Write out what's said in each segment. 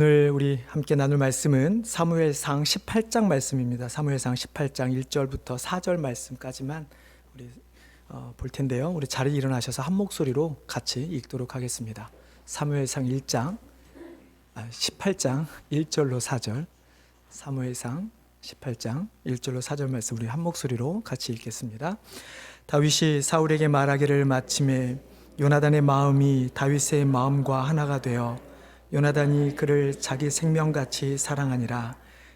오늘 우리 함께 나눌 말씀은 사무엘상 18장 말씀입니다. 사무엘상 18장 1절부터 4절 말씀까지만 우리 볼 텐데요. 우리 자리에 일어나셔서 한 목소리로 같이 읽도록 하겠습니다. 사무엘상 18장 1절로 4절, 사무엘상 18장 1절로 4절 말씀 우리 한 목소리로 같이 읽겠습니다. 다윗이 사울에게 말하기를 마침에 요나단의 마음이 다윗의 마음과 하나가 되어 요나단이 그를 자기 생명같이 사랑하니라.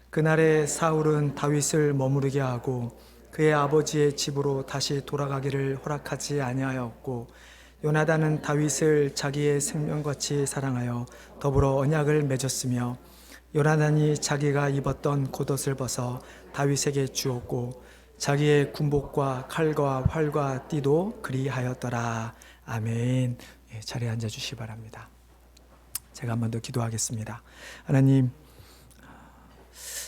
그날에 사울은 다윗을 머무르게 하고 그의 아버지의 집으로 다시 돌아가기를 허락하지 아니하였고, 요나단은 다윗을 자기의 생명같이 사랑하여 더불어 언약을 맺었으며, 요나단이 자기가 입었던 겉옷을 벗어 다윗에게 주었고 자기의 군복과 칼과 활과 띠도 그리하였더라. 아멘. 자리에 앉아주시기 바랍니다. 제가 한 번 더 기도하겠습니다. 하나님,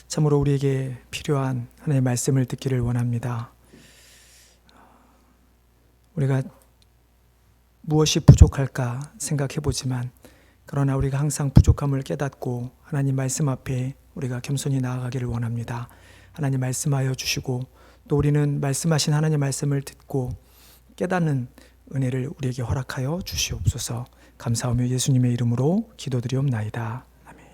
참으로 우리에게 필요한 하나님의 말씀을 듣기를 원합니다. 우리가 무엇이 부족할까 생각해보지만, 그러나 우리가 항상 부족함을 깨닫고 하나님 말씀 앞에 우리가 겸손히 나아가기를 원합니다. 하나님 말씀하여 주시고, 또 우리는 말씀하신 하나님 말씀을 듣고 깨닫는 은혜를 우리에게 허락하여 주시옵소서. 감사하며 예수님의 이름으로 기도드리옵나이다. 아멘.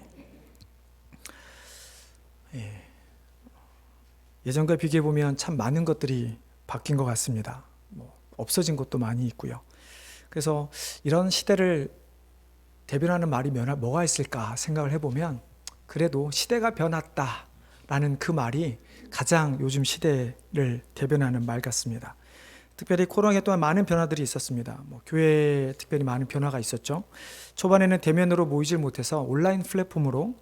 예전과 비교해보면 참 많은 것들이 바뀐 것 같습니다. 없어진 것도 많이 있고요. 그래서 이런 시대를 대변하는 말이 뭐가 있을까 생각을 해보면, 그래도 시대가 변했다라는 그 말이 가장 요즘 시대를 대변하는 말 같습니다. 특별히 코로나 동안 많은 변화들이 있었습니다. 교회에 특별히 많은 변화가 있었죠. 초반에는 대면으로 모이질 못해서 온라인 플랫폼으로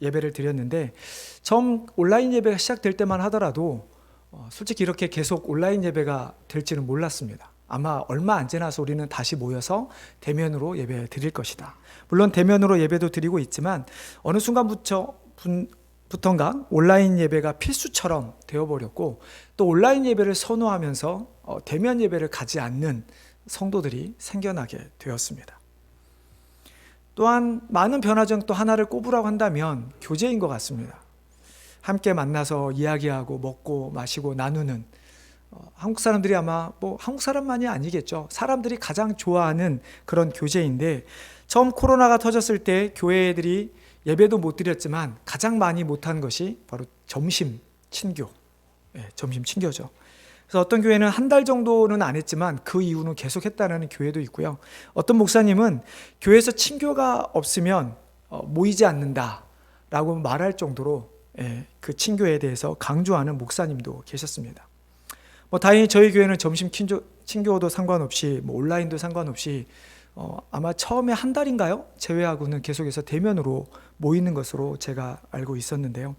예배를 드렸는데, 처음 온라인 예배가 시작될 때만 하더라도 솔직히 이렇게 계속 온라인 예배가 될지는 몰랐습니다. 아마 얼마 안 지나서 우리는 다시 모여서 대면으로 예배 드릴 것이다. 물론 대면으로 예배도 드리고 있지만 어느 순간부터인가 온라인 예배가 필수처럼 되어버렸고, 또 온라인 예배를 선호하면서 대면 예배를 가지 않는 성도들이 생겨나게 되었습니다. 또한 많은 변화 중 또 하나를 꼽으라고 한다면 교제인 것 같습니다. 함께 만나서 이야기하고 먹고 마시고 나누는, 한국 사람들이 아마 한국 사람만이 아니겠죠. 사람들이 가장 좋아하는 그런 교제인데, 처음 코로나가 터졌을 때 교회들이 예배도 못 드렸지만 가장 많이 못한 것이 바로 점심 친교. 점심 친교죠. 그래서 어떤 교회는 한 달 정도는 안 했지만 그 이후는 계속 했다는 교회도 있고요. 어떤 목사님은 교회에서 친교가 없으면 모이지 않는다라고 말할 정도로 그 친교에 대해서 강조하는 목사님도 계셨습니다. 다행히 저희 교회는 점심 친교도 상관없이 온라인도 상관없이 아마 처음에 한 달인가요? 제외하고는 계속해서 대면으로 모이는 것으로 제가 알고 있었는데요.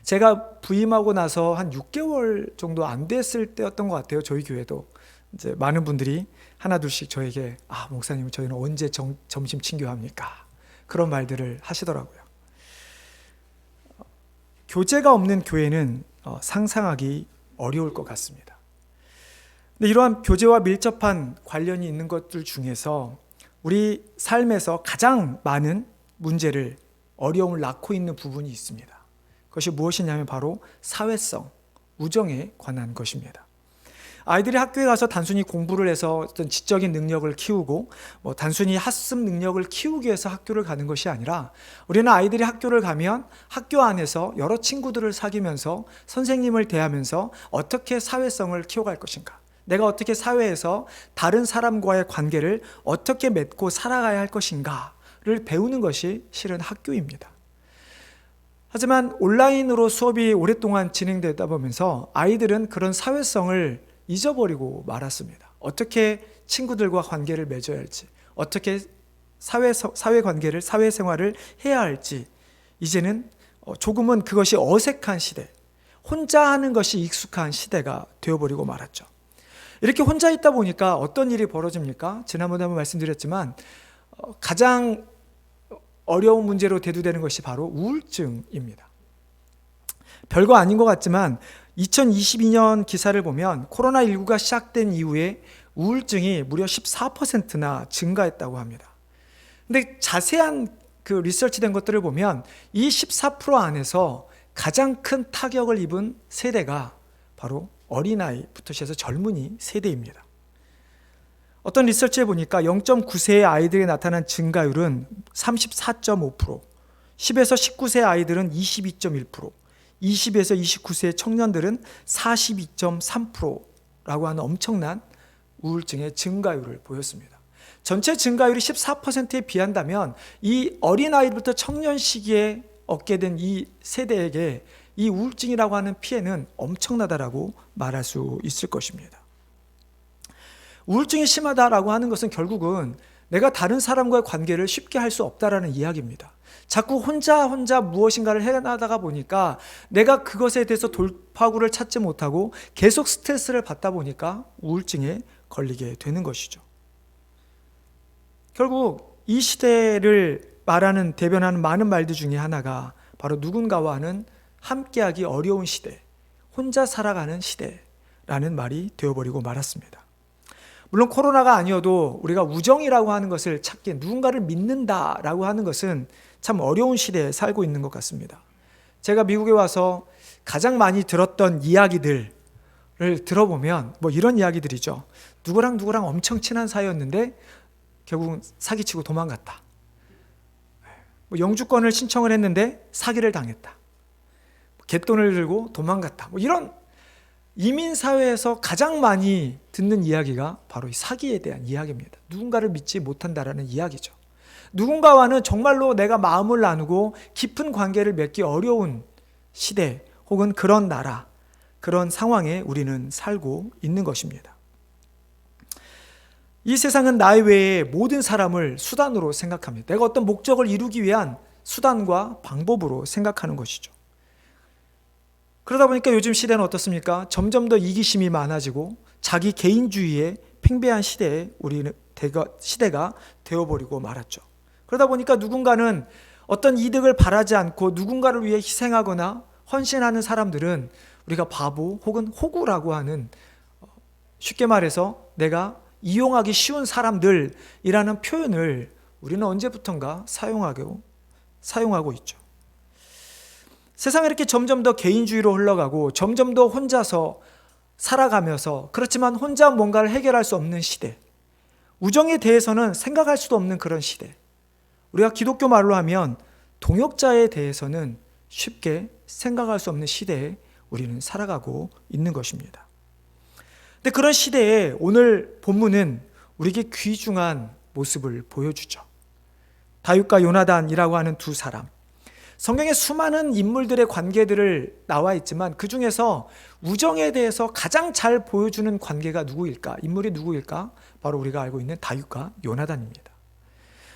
제가 부임하고 나서 한 6개월 정도 안 됐을 때였던 것 같아요. 저희 교회도 이제 많은 분들이 하나 둘씩 저에게 목사님, 저희는 언제 점심 친교합니까? 그런 말들을 하시더라고요. 교제가 없는 교회는 상상하기 어려울 것 같습니다. 근데 이러한 교제와 밀접한 관련이 있는 것들 중에서 우리 삶에서 가장 많은 문제를, 어려움을 낳고 있는 부분이 있습니다. 그것이 무엇이냐면 바로 사회성, 우정에 관한 것입니다. 아이들이 학교에 가서 단순히 공부를 해서 어떤 지적인 능력을 키우고 단순히 학습 능력을 키우기 위해서 학교를 가는 것이 아니라, 우리는 아이들이 학교를 가면 학교 안에서 여러 친구들을 사귀면서 선생님을 대하면서 어떻게 사회성을 키워갈 것인가, 내가 어떻게 사회에서 다른 사람과의 관계를 어떻게 맺고 살아가야 할 것인가를 배우는 것이 실은 학교입니다. 하지만 온라인으로 수업이 오랫동안 진행되다 보면서 아이들은 그런 사회성을 잊어버리고 말았습니다. 어떻게 친구들과 관계를 맺어야 할지, 어떻게 사회관계를, 사회생활을 해야 할지, 이제는 조금은 그것이 어색한 시대, 혼자 하는 것이 익숙한 시대가 되어버리고 말았죠. 이렇게 혼자 있다 보니까 어떤 일이 벌어집니까? 지난번에 한번 말씀드렸지만 가장 어려운 문제로 대두되는 것이 바로 우울증입니다. 별거 아닌 것 같지만 2022년 기사를 보면 코로나19가 시작된 이후에 우울증이 무려 14%나 증가했다고 합니다. 근데 자세한 그 리서치된 것들을 보면 이 14% 안에서 가장 큰 타격을 입은 세대가 바로 어린아이부터 시작해서 젊은이 세대입니다. 어떤 리서치에 보니까 0.9세의 아이들에 나타난 증가율은 34.5%, 10에서 19세 아이들은 22.1%, 20에서 29세 청년들은 42.3%라고 하는 엄청난 우울증의 증가율을 보였습니다. 전체 증가율이 14%에 비한다면 이 어린아이부터 청년 시기에 얻게 된 이 세대에게 이 우울증이라고 하는 피해는 엄청나다라고 말할 수 있을 것입니다. 우울증이 심하다라고 하는 것은 결국은 내가 다른 사람과의 관계를 쉽게 할 수 없다라는 이야기입니다. 자꾸 혼자 무엇인가를 해나가다 보니까 내가 그것에 대해서 돌파구를 찾지 못하고 계속 스트레스를 받다 보니까 우울증에 걸리게 되는 것이죠. 결국 이 시대를 말하는 대변하는 많은 말들 중에 하나가 바로 누군가와는 함께하기 어려운 시대, 혼자 살아가는 시대라는 말이 되어버리고 말았습니다. 물론 코로나가 아니어도 우리가 우정이라고 하는 것을 찾기, 누군가를 믿는다라고 하는 것은 참 어려운 시대에 살고 있는 것 같습니다. 제가 미국에 와서 가장 많이 들었던 이야기들을 들어보면 뭐 이런 이야기들이죠. 누구랑 엄청 친한 사이였는데 결국은 사기치고 도망갔다. 뭐 영주권을 신청을 했는데 사기를 당했다. 갯돈을 들고 도망갔다. 뭐 이런 이민사회에서 가장 많이 듣는 이야기가 바로 이 사기에 대한 이야기입니다. 누군가를 믿지 못한다라는 이야기죠. 누군가와는 정말로 내가 마음을 나누고 깊은 관계를 맺기 어려운 시대 혹은 그런 나라, 그런 상황에 우리는 살고 있는 것입니다. 이 세상은 나의 외에 모든 사람을 수단으로 생각합니다. 내가 어떤 목적을 이루기 위한 수단과 방법으로 생각하는 것이죠. 그러다 보니까 요즘 시대는 어떻습니까? 점점 더 이기심이 많아지고 자기 개인주의에 팽배한 시대에 시대가 되어버리고 말았죠. 그러다 보니까 누군가는 어떤 이득을 바라지 않고 누군가를 위해 희생하거나 헌신하는 사람들은 우리가 바보 혹은 호구라고 하는, 쉽게 말해서 내가 이용하기 쉬운 사람들이라는 표현을 우리는 언제부턴가 사용하고 있죠. 세상이 이렇게 점점 더 개인주의로 흘러가고 점점 더 혼자서 살아가면서, 그렇지만 혼자 뭔가를 해결할 수 없는 시대, 우정에 대해서는 생각할 수도 없는 그런 시대, 우리가 기독교 말로 하면 동역자에 대해서는 쉽게 생각할 수 없는 시대에 우리는 살아가고 있는 것입니다. 근데 그런 시대에 오늘 본문은 우리에게 귀중한 모습을 보여주죠. 다윗과 요나단이라고 하는 두 사람, 성경에 수많은 인물들의 관계들을 나와 있지만 그 중에서 우정에 대해서 가장 잘 보여주는 관계가 누구일까? 인물이 누구일까? 바로 우리가 알고 있는 다윗과 요나단입니다.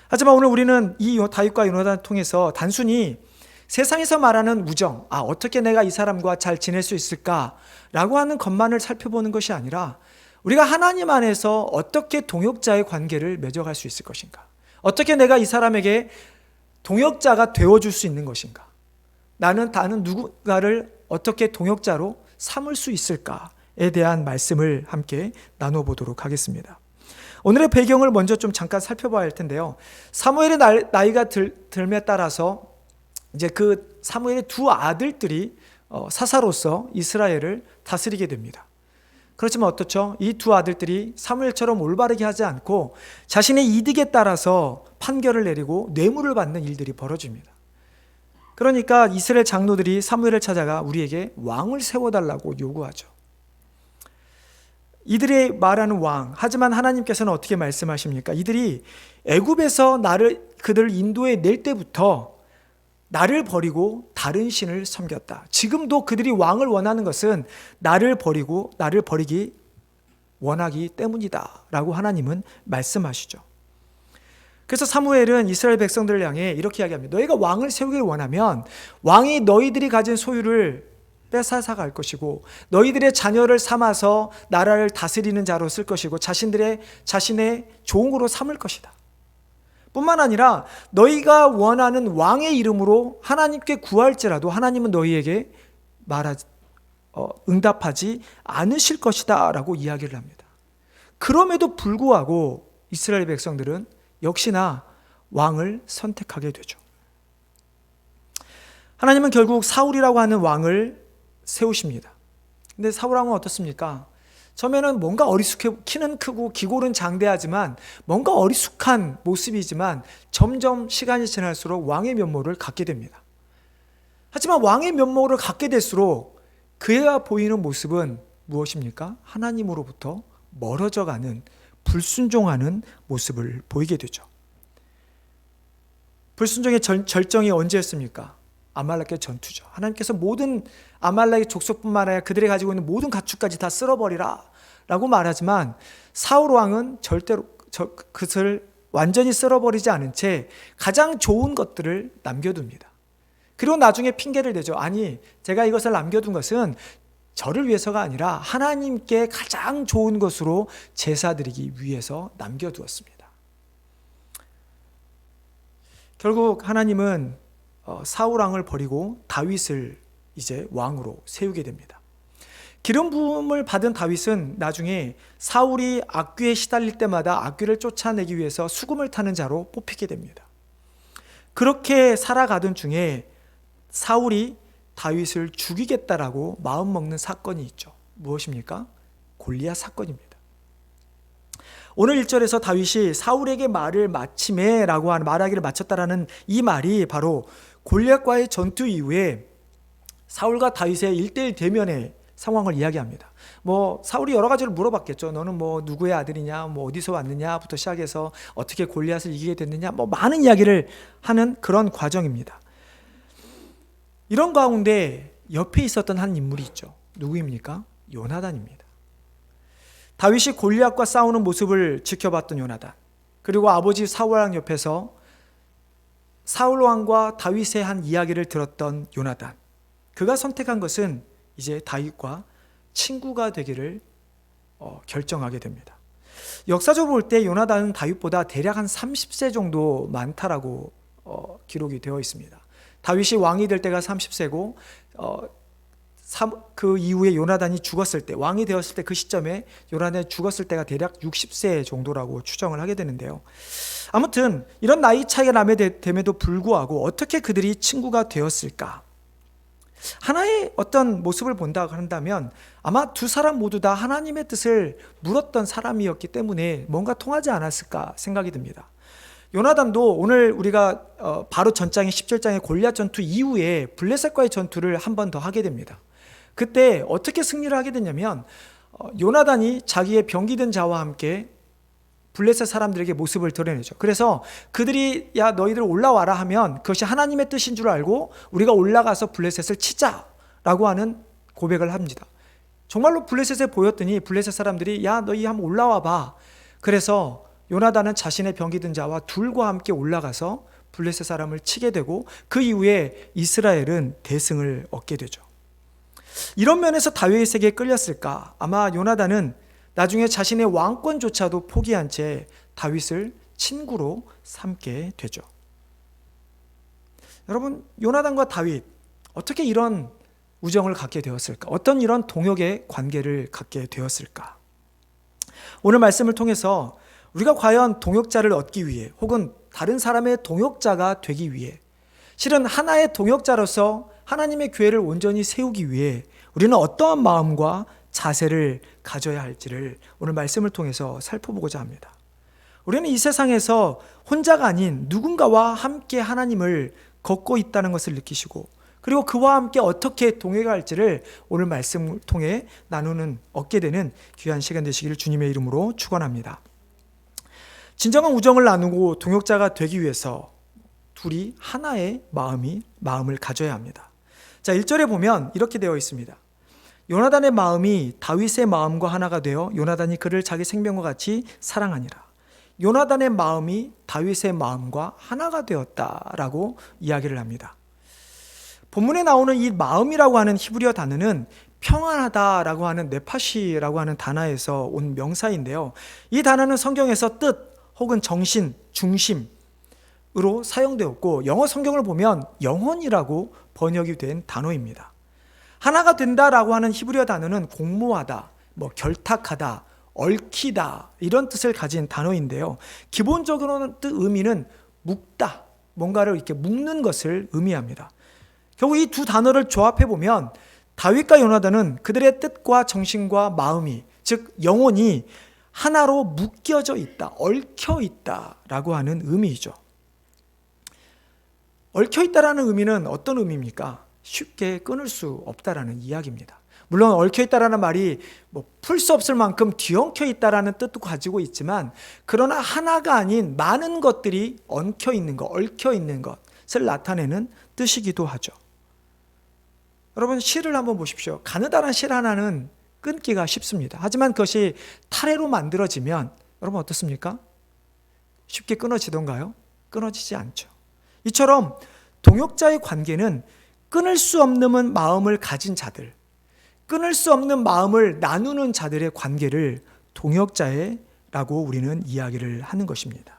하지만 오늘 우리는 이 다윗과 요나단을 통해서 단순히 세상에서 말하는 우정, 어떻게 내가 이 사람과 잘 지낼 수 있을까라고 하는 것만을 살펴보는 것이 아니라 우리가 하나님 안에서 어떻게 동역자의 관계를 맺어갈 수 있을 것인가? 어떻게 내가 이 사람에게 동역자가 되어줄 수 있는 것인가? 나는 누군가를 어떻게 동역자로 삼을 수 있을까에 대한 말씀을 함께 나눠보도록 하겠습니다. 오늘의 배경을 먼저 좀 잠깐 살펴봐야 할 텐데요. 사무엘의 나이가 들에 따라서 이제 그 사무엘의 두 아들들이 사사로서 이스라엘을 다스리게 됩니다. 그렇지만 어떻죠? 이 두 아들들이 사무엘처럼 올바르게 하지 않고 자신의 이득에 따라서 판결을 내리고 뇌물을 받는 일들이 벌어집니다. 그러니까 이스라엘 장로들이 사무엘을 찾아가 우리에게 왕을 세워달라고 요구하죠. 이들이 말하는 왕, 하지만 하나님께서는 어떻게 말씀하십니까? 이들이 애굽에서 그들을 인도해 낼 때부터 나를 버리고 다른 신을 섬겼다. 지금도 그들이 왕을 원하는 것은 나를 버리기 원하기 때문이다 라고 하나님은 말씀하시죠. 그래서 사무엘은 이스라엘 백성들을 향해 이렇게 이야기합니다. 너희가 왕을 세우길 원하면 왕이 너희들이 가진 소유를 뺏어서 갈 것이고 너희들의 자녀를 삼아서 나라를 다스리는 자로 쓸 것이고 자신의 종으로 삼을 것이다. 뿐만 아니라 너희가 원하는 왕의 이름으로 하나님께 구할지라도 하나님은 너희에게 응답하지 않으실 것이다 라고 이야기를 합니다. 그럼에도 불구하고 이스라엘 백성들은 역시나 왕을 선택하게 되죠. 하나님은 결국 사울이라고 하는 왕을 세우십니다. 근데 사울 왕은 어떻습니까? 처음에는 뭔가 어리숙해, 키는 크고 기골은 장대하지만 뭔가 어리숙한 모습이지만 점점 시간이 지날수록 왕의 면모를 갖게 됩니다. 하지만 왕의 면모를 갖게 될수록 그가 보이는 모습은 무엇입니까? 하나님으로부터 멀어져가는, 불순종하는 모습을 보이게 되죠. 불순종의 절정이 언제였습니까? 아말렉의 전투죠. 하나님께서 모든 아말렉의 족속뿐만 아니라 그들이 가지고 있는 모든 가축까지 다 쓸어버리라 라고 말하지만 사울 왕은 절대로 그것을 완전히 쓸어버리지 않은 채 가장 좋은 것들을 남겨둡니다. 그리고 나중에 핑계를 대죠. 아니, 제가 이것을 남겨둔 것은 저를 위해서가 아니라 하나님께 가장 좋은 것으로 제사드리기 위해서 남겨두었습니다. 결국 하나님은 사울 왕을 버리고 다윗을 이제 왕으로 세우게 됩니다. 기름 부음을 받은 다윗은 나중에 사울이 악귀에 시달릴 때마다 악귀를 쫓아내기 위해서 수금을 타는 자로 뽑히게 됩니다. 그렇게 살아가던 중에 사울이 다윗을 죽이겠다라고 마음먹는 사건이 있죠. 무엇입니까? 골리앗 사건입니다. 오늘 1절에서 다윗이 사울에게 말을 마치매라고 하는 말하기를 마쳤다라는 이 말이 바로 골리앗과의 전투 이후에 사울과 다윗의 1대1 대면의 상황을 이야기합니다. 사울이 여러 가지를 물어봤겠죠. 너는 누구의 아들이냐, 어디서 왔느냐부터 시작해서 어떻게 골리앗을 이기게 됐느냐, 많은 이야기를 하는 그런 과정입니다. 이런 가운데 옆에 있었던 한 인물이 있죠. 누구입니까? 요나단입니다. 다윗이 골리앗과 싸우는 모습을 지켜봤던 요나단, 그리고 아버지 사울 왕 옆에서 사울 왕과 다윗의 한 이야기를 들었던 요나단, 그가 선택한 것은 이제 다윗과 친구가 되기를 결정하게 됩니다. 역사적으로 볼 때 요나단은 다윗보다 대략 한 30세 정도 많다라고 기록이 되어 있습니다. 다윗이 왕이 될 때가 30세고 그 이후에 요나단이 죽었을 때, 왕이 되었을 때 그 시점에 요나단이 죽었을 때가 대략 60세 정도라고 추정을 하게 되는데요. 아무튼 이런 나이 차이가 됨에도 불구하고 어떻게 그들이 친구가 되었을까? 하나의 어떤 모습을 본다고 한다면 아마 두 사람 모두 다 하나님의 뜻을 물었던 사람이었기 때문에 뭔가 통하지 않았을까 생각이 듭니다. 요나단도 오늘 우리가 바로 전장의 17장의 골리앗 전투 이후에 블레셋과의 전투를 한 번 더 하게 됩니다. 그때 어떻게 승리를 하게 됐냐면 요나단이 자기의 병기든 자와 함께 블레셋 사람들에게 모습을 드러내죠. 그래서 그들이 야 너희들 올라와라 하면 그것이 하나님의 뜻인 줄 알고 우리가 올라가서 블레셋을 치자라고 하는 고백을 합니다. 정말로 블레셋에 보였더니 블레셋 사람들이 야 너희 한번 올라와 봐. 그래서 요나단은 자신의 병기든 자와 둘과 함께 올라가서 블레셋 사람을 치게 되고 그 이후에 이스라엘은 대승을 얻게 되죠. 이런 면에서 다윗에게 끌렸을까? 아마 요나단은 나중에 자신의 왕권조차도 포기한 채 다윗을 친구로 삼게 되죠. 여러분, 요나단과 다윗 어떻게 이런 우정을 갖게 되었을까? 어떤 이런 동역의 관계를 갖게 되었을까? 오늘 말씀을 통해서 우리가 과연 동역자를 얻기 위해 혹은 다른 사람의 동역자가 되기 위해 실은 하나의 동역자로서 하나님의 교회를 온전히 세우기 위해 우리는 어떠한 마음과 자세를 가져야 할지를 오늘 말씀을 통해서 살펴보고자 합니다. 우리는 이 세상에서 혼자가 아닌 누군가와 함께 하나님을 걷고 있다는 것을 느끼시고 그리고 그와 함께 어떻게 동행할지를 오늘 말씀을 통해 얻게 되는 귀한 시간 되시기를 주님의 이름으로 축원합니다. 진정한 우정을 나누고 동역자가 되기 위해서 둘이 하나의 마음을 가져야 합니다. 자, 1절에 보면 이렇게 되어 있습니다. 요나단의 마음이 다윗의 마음과 하나가 되어 요나단이 그를 자기 생명과 같이 사랑하니라. 요나단의 마음이 다윗의 마음과 하나가 되었다라고 이야기를 합니다. 본문에 나오는 이 마음이라고 하는 히브리어 단어는 평안하다라고 하는 네파시라고 하는 단어에서 온 명사인데요. 이 단어는 성경에서 뜻 혹은 정신, 중심으로 사용되었고 영어 성경을 보면 영혼이라고 번역이 된 단어입니다. 하나가 된다라고 하는 히브리어 단어는 공모하다, 결탁하다, 얽히다 이런 뜻을 가진 단어인데요. 기본적으로는 의미는 묶다, 뭔가를 이렇게 묶는 것을 의미합니다. 결국 이 두 단어를 조합해 보면 다윗과 요나단은 그들의 뜻과 정신과 마음이, 즉 영혼이 하나로 묶여져 있다, 얽혀 있다라고 하는 의미이죠. 얽혀 있다라는 의미는 어떤 의미입니까? 쉽게 끊을 수 없다라는 이야기입니다. 물론 얽혀 있다라는 말이 풀 수 없을 만큼 뒤엉켜 있다라는 뜻도 가지고 있지만, 그러나 하나가 아닌 많은 것들이 엉켜 있는 것, 얽혀 있는 것을 나타내는 뜻이기도 하죠. 여러분, 실을 한번 보십시오. 가느다란 실 하나는 끊기가 쉽습니다. 하지만 그것이 타래로 만들어지면 여러분 어떻습니까? 쉽게 끊어지던가요? 끊어지지 않죠. 이처럼 동역자의 관계는 끊을 수 없는 마음을 가진 자들, 끊을 수 없는 마음을 나누는 자들의 관계를 동역자애라고 우리는 이야기를 하는 것입니다.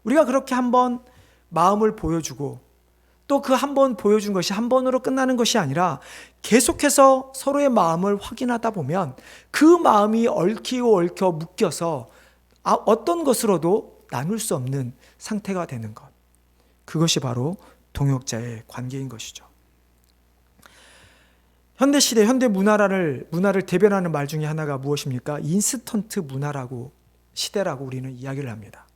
우리가 그렇게 한번 마음을 보여주고 또 그 한 번 보여준 것이 한 번으로 끝나는 것이 아니라 계속해서 서로의 마음을 확인하다 보면 그 마음이 얽혀 묶여서 어떤 것으로도 나눌 수 없는 상태가 되는 것. 그것이 바로 동역자의 관계인 것이죠. 현대 시대, 현대 문화를 대변하는 말 중에 하나가 무엇입니까? 인스턴트 문화라고, 시대라고 우리는 이야기를 합니다.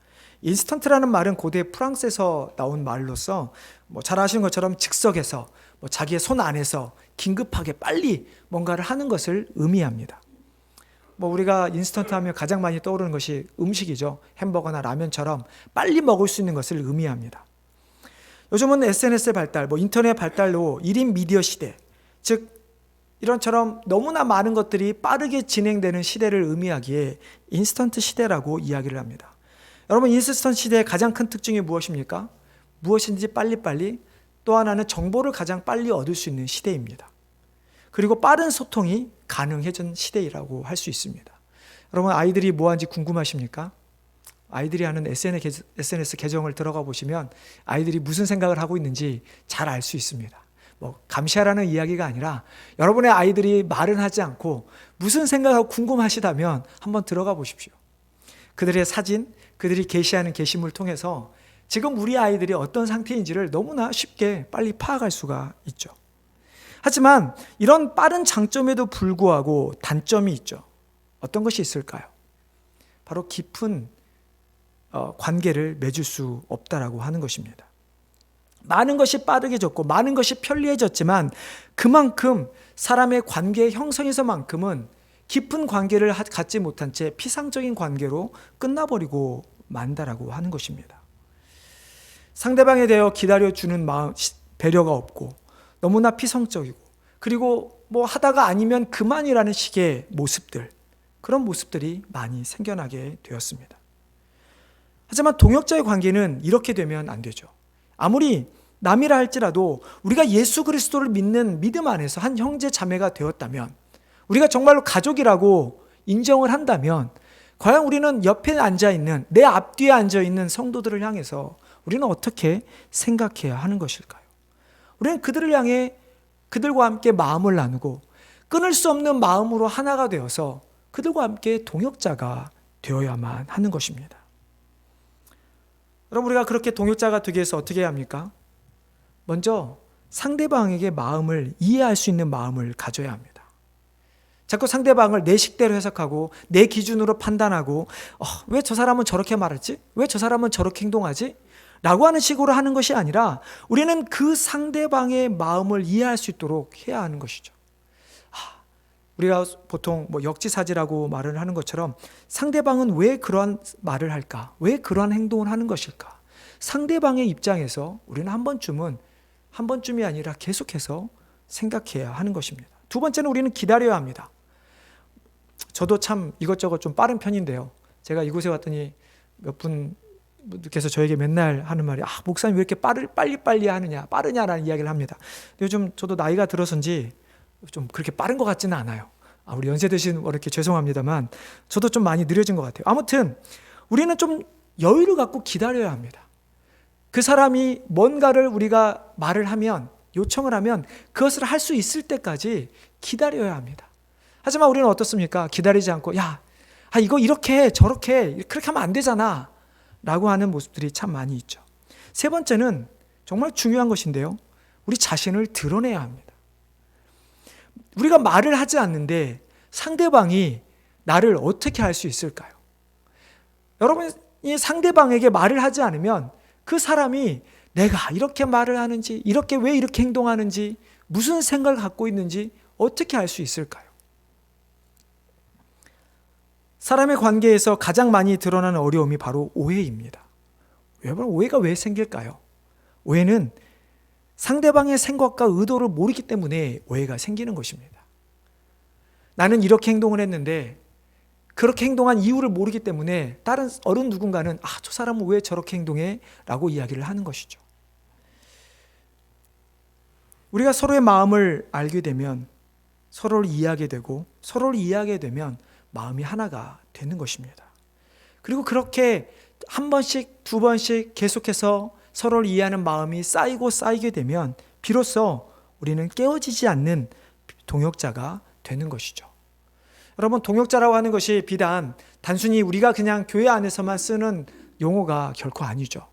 인스턴트라는 말은 고대 프랑스에서 나온 말로서 잘 아시는 것처럼 즉석에서 자기의 손 안에서 긴급하게 빨리 뭔가를 하는 것을 의미합니다. 우리가 인스턴트 하면 가장 많이 떠오르는 것이 음식이죠. 햄버거나 라면처럼 빨리 먹을 수 있는 것을 의미합니다. 요즘은 SNS의 발달, 인터넷 발달로 1인 미디어 시대, 즉 이런처럼 너무나 많은 것들이 빠르게 진행되는 시대를 의미하기에 인스턴트 시대라고 이야기를 합니다. 여러분, 인스턴트 시대의 가장 큰 특징이 무엇입니까? 무엇인지 빨리빨리, 또 하나는 정보를 가장 빨리 얻을 수 있는 시대입니다. 그리고 빠른 소통이 가능해진 시대라고 할 수 있습니다. 여러분, 아이들이 뭐 하는지 궁금하십니까? 아이들이 하는 SNS 계정을 들어가 보시면 아이들이 무슨 생각을 하고 있는지 잘 알 수 있습니다. 감시하라는 이야기가 아니라 여러분의 아이들이 말은 하지 않고 무슨 생각하고 궁금하시다면 한번 들어가 보십시오. 그들의 사진, 그들이 게시하는 게시물을 통해서 지금 우리 아이들이 어떤 상태인지를 너무나 쉽게 빨리 파악할 수가 있죠. 하지만 이런 빠른 장점에도 불구하고 단점이 있죠. 어떤 것이 있을까요? 바로 깊은 관계를 맺을 수 없다라고 하는 것입니다. 많은 것이 빠르게 졌고 많은 것이 편리해졌지만 그만큼 사람의 관계 형성에서만큼은 깊은 관계를 갖지 못한 채 피상적인 관계로 끝나버리고 만다라고 하는 것입니다. 상대방에 대해 기다려주는 마음, 배려가 없고 너무나 피성적이고, 그리고 하다가 아니면 그만이라는 식의 모습들, 그런 모습들이 많이 생겨나게 되었습니다. 하지만 동역자의 관계는 이렇게 되면 안 되죠. 아무리 남이라 할지라도 우리가 예수 그리스도를 믿는 믿음 안에서 한 형제 자매가 되었다면, 우리가 정말로 가족이라고 인정을 한다면, 과연 우리는 옆에 앉아있는, 내 앞뒤에 앉아있는 성도들을 향해서 우리는 어떻게 생각해야 하는 것일까요? 우리는 그들을 향해 그들과 함께 마음을 나누고 끊을 수 없는 마음으로 하나가 되어서 그들과 함께 동역자가 되어야만 하는 것입니다. 여러분, 우리가 그렇게 동역자가 되기 위해서 어떻게 해야 합니까? 먼저 상대방에게 마음을 이해할 수 있는 마음을 가져야 합니다. 자꾸 상대방을 내 식대로 해석하고 내 기준으로 판단하고 왜 저 사람은 저렇게 말했지? 왜 저 사람은 저렇게 행동하지? 라고 하는 식으로 하는 것이 아니라 우리는 그 상대방의 마음을 이해할 수 있도록 해야 하는 것이죠. 우리가 보통 역지사지라고 말을 하는 것처럼 상대방은 왜 그러한 말을 할까? 왜 그러한 행동을 하는 것일까? 상대방의 입장에서 우리는 한 번쯤이 아니라 계속해서 생각해야 하는 것입니다. 두 번째는 우리는 기다려야 합니다. 저도 참 이것저것 좀 빠른 편인데요. 제가 이곳에 왔더니 몇 분께서 저에게 맨날 하는 말이 목사님 왜 이렇게 빨리 하느냐, 빠르냐라는 이야기를 합니다. 요즘 저도 나이가 들어서인지 좀 그렇게 빠른 것 같지는 않아요. 우리 연세 드신 이렇게 죄송합니다만 저도 좀 많이 느려진 것 같아요. 아무튼 우리는 좀 여유를 갖고 기다려야 합니다. 그 사람이 뭔가를 우리가 말을 하면, 요청을 하면 그것을 할 수 있을 때까지 기다려야 합니다. 하지만 우리는 어떻습니까? 기다리지 않고 이거 이렇게 저렇게 그렇게 하면 안 되잖아 라고 하는 모습들이 참 많이 있죠. 세 번째는 정말 중요한 것인데요. 우리 자신을 드러내야 합니다. 우리가 말을 하지 않는데 상대방이 나를 어떻게 알 수 있을까요? 여러분이 상대방에게 말을 하지 않으면 그 사람이 내가 이렇게 말을 하는지, 왜 이렇게 행동하는지, 무슨 생각을 갖고 있는지 어떻게 알 수 있을까요? 사람의 관계에서 가장 많이 드러나는 어려움이 바로 오해입니다. 여러분, 오해가 왜 생길까요? 오해는 상대방의 생각과 의도를 모르기 때문에 오해가 생기는 것입니다. 나는 이렇게 행동을 했는데 그렇게 행동한 이유를 모르기 때문에 다른 어른 누군가는 저 사람은 왜 저렇게 행동해? 라고 이야기를 하는 것이죠. 우리가 서로의 마음을 알게 되면 서로를 이해하게 되고 서로를 이해하게 되면 마음이 하나가 되는 것입니다. 그리고 그렇게 한 번씩, 두 번씩 계속해서 서로를 이해하는 마음이 쌓이게 되면 비로소 우리는 깨어지지 않는 동역자가 되는 것이죠. 여러분, 동역자라고 하는 것이 비단 단순히 우리가 그냥 교회 안에서만 쓰는 용어가 결코 아니죠.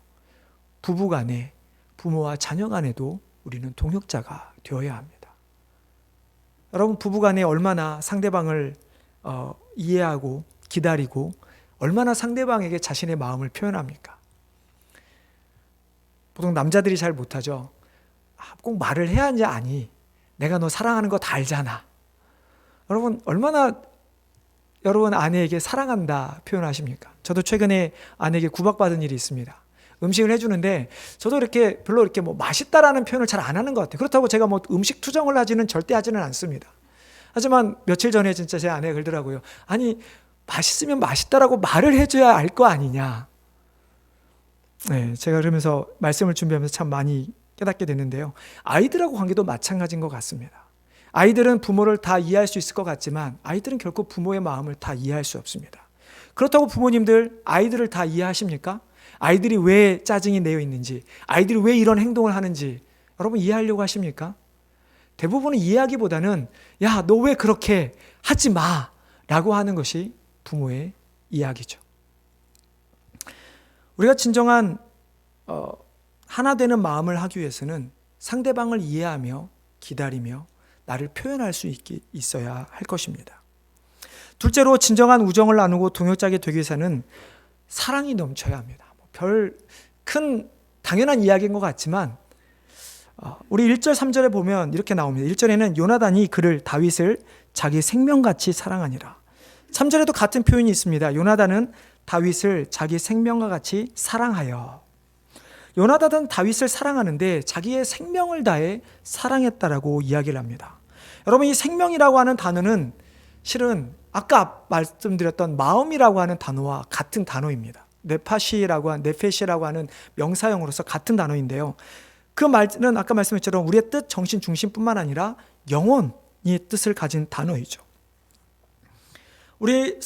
부부 간에, 부모와 자녀 간에도 우리는 동역자가 되어야 합니다. 여러분, 부부 간에 얼마나 상대방을 이해하고 기다리고 얼마나 상대방에게 자신의 마음을 표현합니까? 보통 남자들이 잘 못하죠. 꼭 말을 해야 하는지 아니. 내가 너 사랑하는 거 다 알잖아. 여러분, 얼마나 여러분 아내에게 사랑한다 표현하십니까? 저도 최근에 아내에게 구박받은 일이 있습니다. 음식을 해주는데 저도 별로 이렇게 맛있다라는 표현을 잘 안 하는 것 같아요. 그렇다고 제가 음식 투정을 절대 하지는 않습니다. 하지만 며칠 전에 진짜 제 아내가 그러더라고요. 아니, 맛있으면 맛있다라고 말을 해줘야 알 거 아니냐. 네, 제가 그러면서 말씀을 준비하면서 참 많이 깨닫게 됐는데요. 아이들하고 관계도 마찬가지인 것 같습니다. 아이들은 부모를 다 이해할 수 있을 것 같지만 아이들은 결코 부모의 마음을 다 이해할 수 없습니다. 그렇다고 부모님들 아이들을 다 이해하십니까? 아이들이 왜 짜증이 내어 있는지, 아이들이 왜 이런 행동을 하는지 여러분 이해하려고 하십니까? 대부분은 이해하기보다는 야, 너 왜 그렇게 하지 마 라고 하는 것이 부모의 이야기죠. 우리가 진정한 하나 되는 마음을 하기 위해서는 상대방을 이해하며 기다리며 나를 표현할 수 있어야 할 것입니다. 둘째로 진정한 우정을 나누고 동역자가 되기 위해서는 사랑이 넘쳐야 합니다. 별 큰 당연한 이야기인 것 같지만 우리 1절 3절에 보면 이렇게 나옵니다. 1절에는 요나단이 다윗을 자기 생명같이 사랑하니라. 3절에도 같은 표현이 있습니다. 요나단은 다윗을 자기 생명과 같이 사랑하여. 요나단은 다윗을 사랑하는데 자기의 생명을 다해 사랑했다라고 이야기를 합니다. 여러분, 이 생명이라고 하는 단어는 실은 아까 말씀드렸던 마음이라고 하는 단어와 같은 단어입니다. 네파시라고 하는 명사형으로서 같은 단어인데요. 그 말은 아까 말씀드렸던 우리의 뜻, 정신, 중심뿐만 아니라 영혼이 뜻을 가진 단어이죠. 우리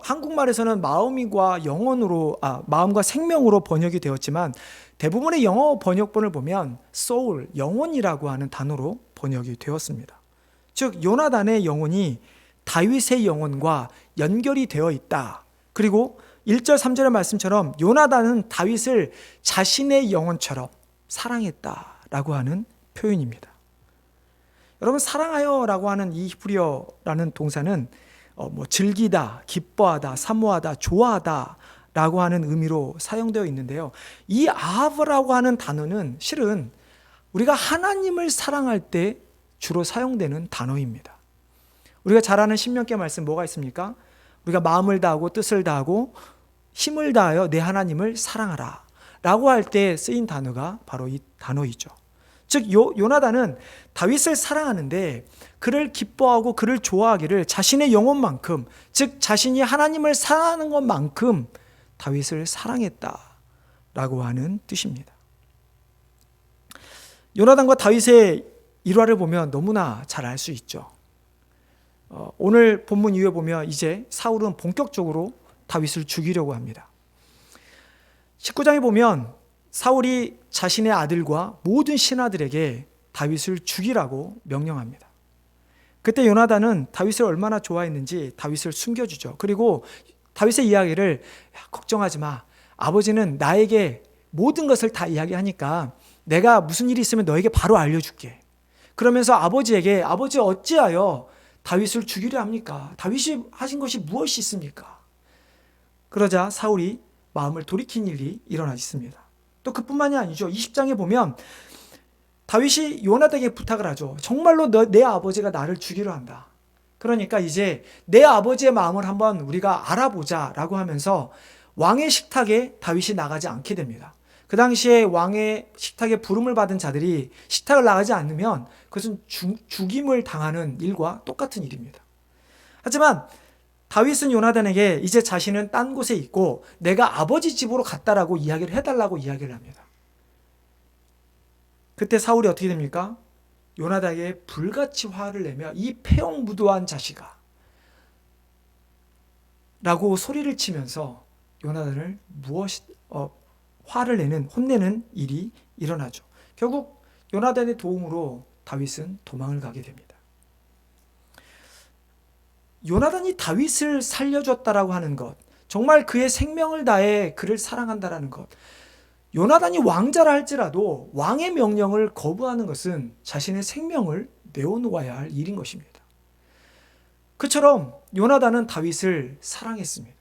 한국말에서는 마음과 생명으로 번역이 되었지만 대부분의 영어 번역본을 보면 soul, 영혼이라고 하는 단어로 번역이 되었습니다. 즉, 요나단의 영혼이 다윗의 영혼과 연결이 되어 있다. 그리고 1절 3절의 말씀처럼 요나단은 다윗을 자신의 영혼처럼 사랑했다라고 하는 표현입니다. 여러분, 사랑하여라고 하는 이 히브리어라는 동사는 즐기다, 기뻐하다, 사모하다, 좋아하다 라고 하는 의미로 사용되어 있는데요. 이 아하브라고 하는 단어는 실은 우리가 하나님을 사랑할 때 주로 사용되는 단어입니다. 우리가 잘 아는 신명기 말씀 뭐가 있습니까? 우리가 마음을 다하고 뜻을 다하고 힘을 다하여 내 하나님을 사랑하라 라고 할 때 쓰인 단어가 바로 이 단어이죠. 즉, 요나단은 다윗을 사랑하는데 그를 기뻐하고 그를 좋아하기를 자신의 영혼만큼, 즉 자신이 하나님을 사랑하는 것만큼 다윗을 사랑했다라고 하는 뜻입니다. 요나단과 다윗의 일화를 보면 너무나 잘 알 수 있죠. 오늘 본문 이후에 보면 이제 사울은 본격적으로 다윗을 죽이려고 합니다. 19장에 보면 사울이 자신의 아들과 모든 신하들에게 다윗을 죽이라고 명령합니다. 그때 요나단은 다윗을 얼마나 좋아했는지 다윗을 숨겨주죠. 그리고 다윗의 이야기를 걱정하지 마. 아버지는 나에게 모든 것을 다 이야기하니까 내가 무슨 일이 있으면 너에게 바로 알려줄게. 그러면서 아버지에게 아버지 어찌하여 다윗을 죽이려 합니까? 다윗이 하신 것이 무엇이 있습니까? 그러자 사울이 마음을 돌이킨 일이 일어나 있습니다. 또 그뿐만이 아니죠. 20장에 보면 다윗이 요나단에게 부탁을 하죠. 정말로 내 아버지가 나를 죽이려 한다. 그러니까 이제 내 아버지의 마음을 한번 우리가 알아보자라고 하면서 왕의 식탁에 다윗이 나가지 않게 됩니다. 그 당시에 왕의 식탁에 부름을 받은 자들이 식탁을 나가지 않으면 그것은 죽임을 당하는 일과 똑같은 일입니다. 하지만 다윗은 요나단에게 이제 자신은 딴 곳에 있고 내가 아버지 집으로 갔다라고 이야기를 해달라고 이야기를 합니다. 그때 사울이 어떻게 됩니까? 요나단에게 불같이 화를 내며 이 패용무도한 자식아 라고 소리를 치면서 요나단을 화를 내는 혼내는 일이 일어나죠. 결국 요나단의 도움으로 다윗은 도망을 가게 됩니다. 요나단이 다윗을 살려줬다라고 하는 것, 정말 그의 생명을 다해 그를 사랑한다라는 것, 요나단이 왕자라 할지라도 왕의 명령을 거부하는 것은 자신의 생명을 내어놓아야 할 일인 것입니다. 그처럼 요나단은 다윗을 사랑했습니다.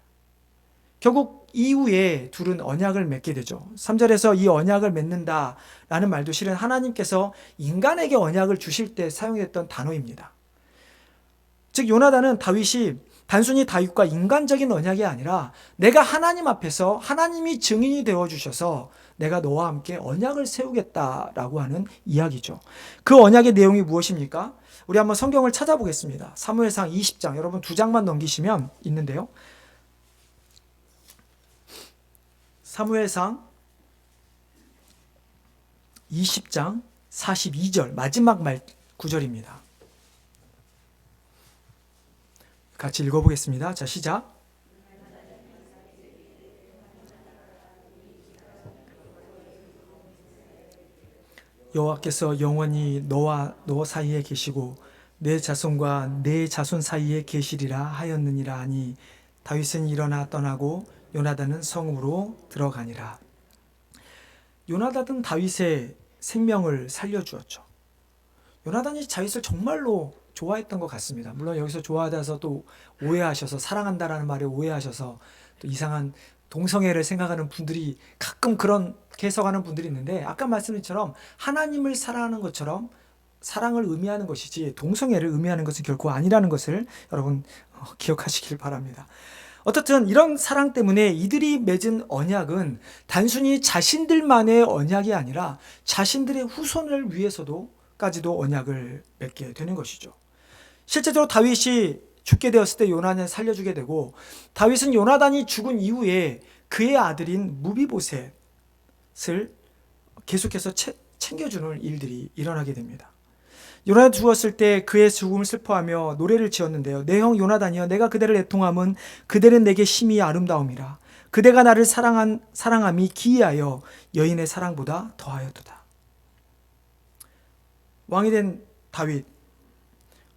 결국 이후에 둘은 언약을 맺게 되죠. 3절에서 이 언약을 맺는다라는 말도 실은 하나님께서 인간에게 언약을 주실 때 사용했던 단어입니다. 즉 요나단은 다윗이 단순히 다윗과 인간적인 언약이 아니라 내가 하나님 앞에서 하나님이 증인이 되어주셔서 내가 너와 함께 언약을 세우겠다라고 하는 이야기죠. 그 언약의 내용이 무엇입니까? 우리 한번 성경을 찾아보겠습니다. 사무엘상 20장, 여러분 2장만 넘기시면 있는데요. 사무엘상 20장 42절 마지막 말 9절입니다. 같이 읽어보겠습니다. 자, 시작. 여호와께서 영원히 너와 너 사이에 계시고 내 자손과 내 자손 사이에 계시리라 하였느니라 하니 다윗은 일어나 떠나고 요나단은 성으로 들어가니라. 요나단은 다윗의 생명을 살려주었죠. 요나단이 다윗을 정말로 좋아했던 것 같습니다. 물론 여기서 좋아하다서 또 오해하셔서 사랑한다라는 말에 오해하셔서 또 이상한 동성애를 생각하는 분들이 가끔 그렇게 해석하는 분들이 있는데 아까 말씀드린 것처럼 하나님을 사랑하는 것처럼 사랑을 의미하는 것이지 동성애를 의미하는 것은 결코 아니라는 것을 여러분 기억하시길 바랍니다. 어떻든 이런 사랑 때문에 이들이 맺은 언약은 단순히 자신들만의 언약이 아니라 자신들의 후손을 위해서도까지도 언약을 맺게 되는 것이죠. 실제적으로 다윗이 죽게 되었을 때 요나단을 살려주게 되고 다윗은 요나단이 죽은 이후에 그의 아들인 무비보셋을 계속해서 챙겨주는 일들이 일어나게 됩니다. 요나단 죽었을 때 그의 죽음을 슬퍼하며 노래를 지었는데요. 내 형 요나단이여 내가 그대를 애통함은 그대는 내게 심히 아름다움이라. 그대가 나를 사랑함이 기이하여 여인의 사랑보다 더하였도다. 왕이 된 다윗,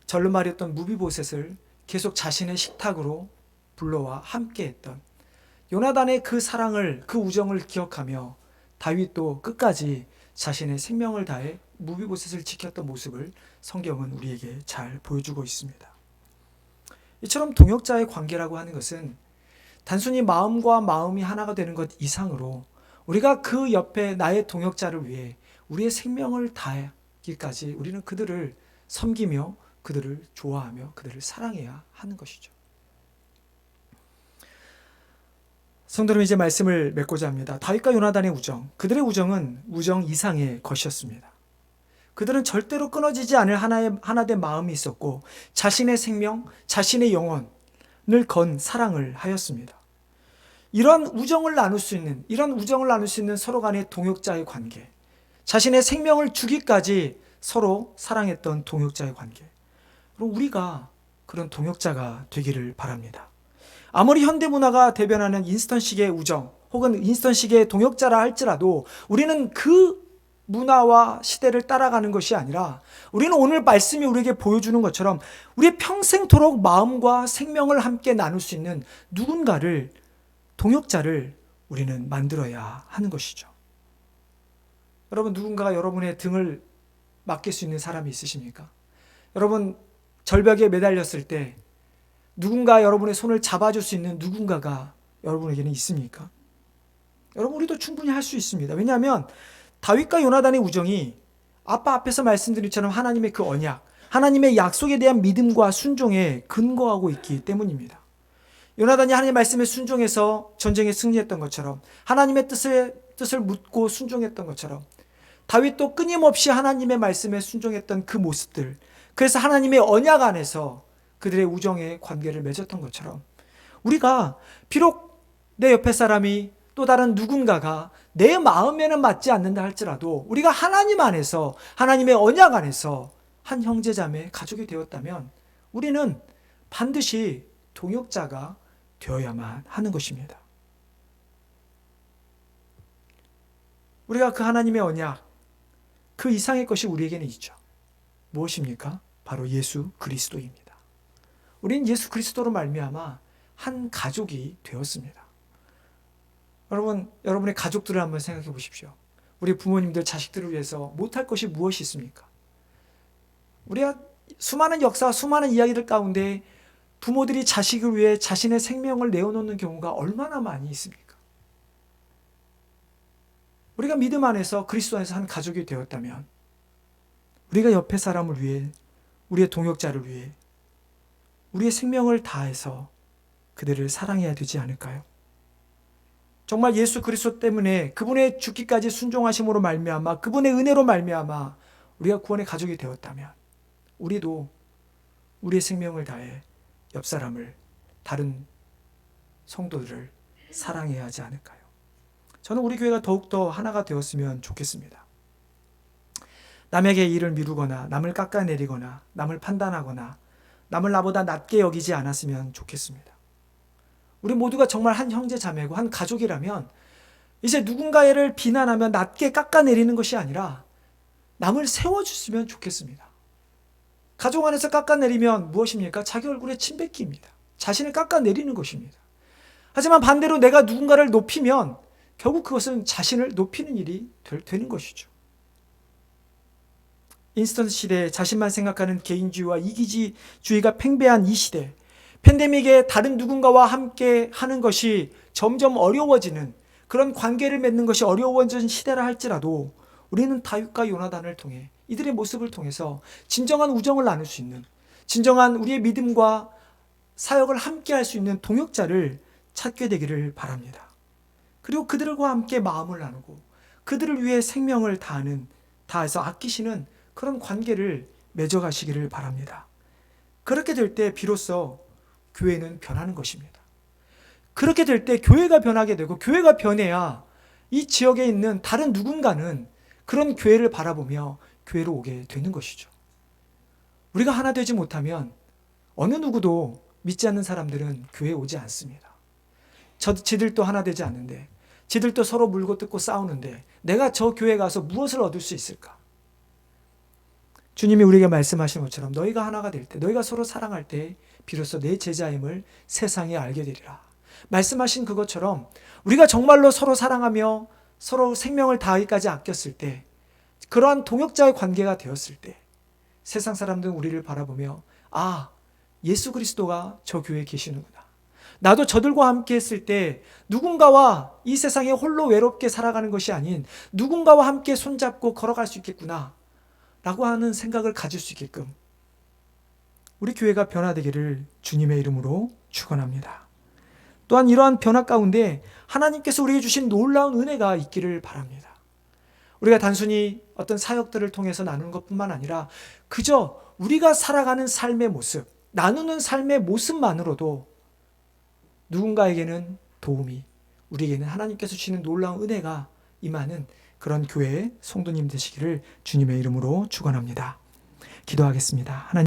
절름발이었던 무비보셋을 계속 자신의 식탁으로 불러와 함께했던 요나단의 그 사랑을, 그 우정을 기억하며 다윗도 끝까지 자신의 생명을 다해 무비보셋을 지켰던 모습을 성경은 우리에게 잘 보여주고 있습니다. 이처럼 동역자의 관계라고 하는 것은 단순히 마음과 마음이 하나가 되는 것 이상으로 우리가 그 옆에 나의 동역자를 위해 우리의 생명을 다하기까지 우리는 그들을 섬기며 그들을 좋아하며 그들을 사랑해야 하는 것이죠. 성도님, 이제 말씀을 맺고자 합니다. 다윗과 요나단의 우정, 그들의 우정은 우정 이상의 것이었습니다. 그들은 절대로 끊어지지 않을 하나된 마음이 있었고 자신의 생명, 자신의 영혼을 건 사랑을 하였습니다. 이런 우정을 나눌 수 있는 서로 간의 동역자의 관계, 자신의 생명을 주기까지 서로 사랑했던 동역자의 관계, 그럼 우리가 그런 동역자가 되기를 바랍니다. 아무리 현대문화가 대변하는 인스턴식의 우정 혹은 인스턴식의 동역자라 할지라도 우리는 그 문화와 시대를 따라가는 것이 아니라 우리는 오늘 말씀이 우리에게 보여주는 것처럼 우리의 평생토록 마음과 생명을 함께 나눌 수 있는 누군가를, 동역자를 우리는 만들어야 하는 것이죠. 여러분, 누군가가 여러분의 등을 맡길 수 있는 사람이 있으십니까? 여러분, 절벽에 매달렸을 때 누군가 여러분의 손을 잡아줄 수 있는 누군가가 여러분에게는 있습니까? 여러분, 우리도 충분히 할 수 있습니다. 왜냐하면 다윗과 요나단의 우정이 아빠 앞에서 말씀드린 것처럼 하나님의 그 언약, 하나님의 약속에 대한 믿음과 순종에 근거하고 있기 때문입니다. 요나단이 하나님의 말씀에 순종해서 전쟁에 승리했던 것처럼, 하나님의 뜻을 묻고 순종했던 것처럼, 다윗도 끊임없이 하나님의 말씀에 순종했던 그 모습들, 그래서 하나님의 언약 안에서 그들의 우정의 관계를 맺었던 것처럼, 우리가 비록 내 옆에 사람이 또 다른 누군가가 내 마음에는 맞지 않는다 할지라도 우리가 하나님 안에서, 하나님의 언약 안에서 한 형제자매 가족이 되었다면 우리는 반드시 동역자가 되어야만 하는 것입니다. 우리가 그 하나님의 언약, 그 이상의 것이 우리에게는 있죠. 무엇입니까? 바로 예수 그리스도입니다. 우리는 예수 그리스도로 말미암아 한 가족이 되었습니다. 여러분, 여러분의 가족들을 한번 생각해 보십시오. 우리 부모님들, 자식들을 위해서 못할 것이 무엇이 있습니까? 우리가 수많은 역사, 수많은 이야기들 가운데 부모들이 자식을 위해 자신의 생명을 내어놓는 경우가 얼마나 많이 있습니까? 우리가 믿음 안에서, 그리스도 안에서 한 가족이 되었다면 우리가 옆에 사람을 위해, 우리의 동역자를 위해 우리의 생명을 다해서 그들을 사랑해야 되지 않을까요? 정말 예수 그리스도 때문에, 그분의 죽기까지 순종하심으로 말미암아, 그분의 은혜로 말미암아 우리가 구원의 가족이 되었다면 우리도 우리의 생명을 다해 옆 사람을, 다른 성도들을 사랑해야 하지 않을까요? 저는 우리 교회가 더욱더 하나가 되었으면 좋겠습니다. 남에게 일을 미루거나 남을 깎아내리거나 남을 판단하거나 남을 나보다 낮게 여기지 않았으면 좋겠습니다. 우리 모두가 정말 한 형제 자매고 한 가족이라면 이제 누군가를 비난하면 낮게 깎아내리는 것이 아니라 남을 세워줬으면 좋겠습니다. 가족 안에서 깎아내리면 무엇입니까? 자기 얼굴에 침 뱉기입니다. 자신을 깎아내리는 것입니다. 하지만 반대로 내가 누군가를 높이면 결국 그것은 자신을 높이는 일이 되는 것이죠. 인스턴트 시대에 자신만 생각하는 개인주의와 이기주의가 팽배한 이 시대, 팬데믹에 다른 누군가와 함께 하는 것이 점점 어려워지는, 그런 관계를 맺는 것이 어려워진 시대라 할지라도 우리는 다윗과 요나단을 통해, 이들의 모습을 통해서 진정한 우정을 나눌 수 있는, 진정한 우리의 믿음과 사역을 함께 할 수 있는 동역자를 찾게 되기를 바랍니다. 그리고 그들과 함께 마음을 나누고 그들을 위해 생명을 다해서 아끼시는 그런 관계를 맺어가시기를 바랍니다. 그렇게 될 때 비로소 교회는 변하는 것입니다. 그렇게 될 때 교회가 변하게 되고, 교회가 변해야 이 지역에 있는 다른 누군가는 그런 교회를 바라보며 교회로 오게 되는 것이죠. 우리가 하나 되지 못하면 어느 누구도, 믿지 않는 사람들은 교회에 오지 않습니다. 지들도 하나 되지 않는데, 지들도 서로 물고 뜯고 싸우는데 내가 저 교회에 가서 무엇을 얻을 수 있을까? 주님이 우리에게 말씀하신 것처럼 너희가 하나가 될 때, 너희가 서로 사랑할 때 비로소 내 제자임을 세상에 알게 되리라. 말씀하신 그것처럼 우리가 정말로 서로 사랑하며 서로 생명을 다하기까지 아꼈을 때, 그러한 동역자의 관계가 되었을 때 세상 사람들은 우리를 바라보며, 아, 예수 그리스도가 저 교회에 계시는구나. 나도 저들과 함께 했을 때 누군가와 이 세상에 홀로 외롭게 살아가는 것이 아닌 누군가와 함께 손잡고 걸어갈 수 있겠구나 라고 하는 생각을 가질 수 있게끔 우리 교회가 변화되기를 주님의 이름으로 축원합니다. 또한 이러한 변화 가운데 하나님께서 우리에게 주신 놀라운 은혜가 있기를 바랍니다. 우리가 단순히 어떤 사역들을 통해서 나누는 것뿐만 아니라 그저 우리가 살아가는 삶의 모습, 나누는 삶의 모습만으로도 누군가에게는 도움이, 우리에게는 하나님께서 주시는 놀라운 은혜가 임하는 그런 교회의 성도님 되시기를 주님의 이름으로 축원합니다. 기도하겠습니다. 하나님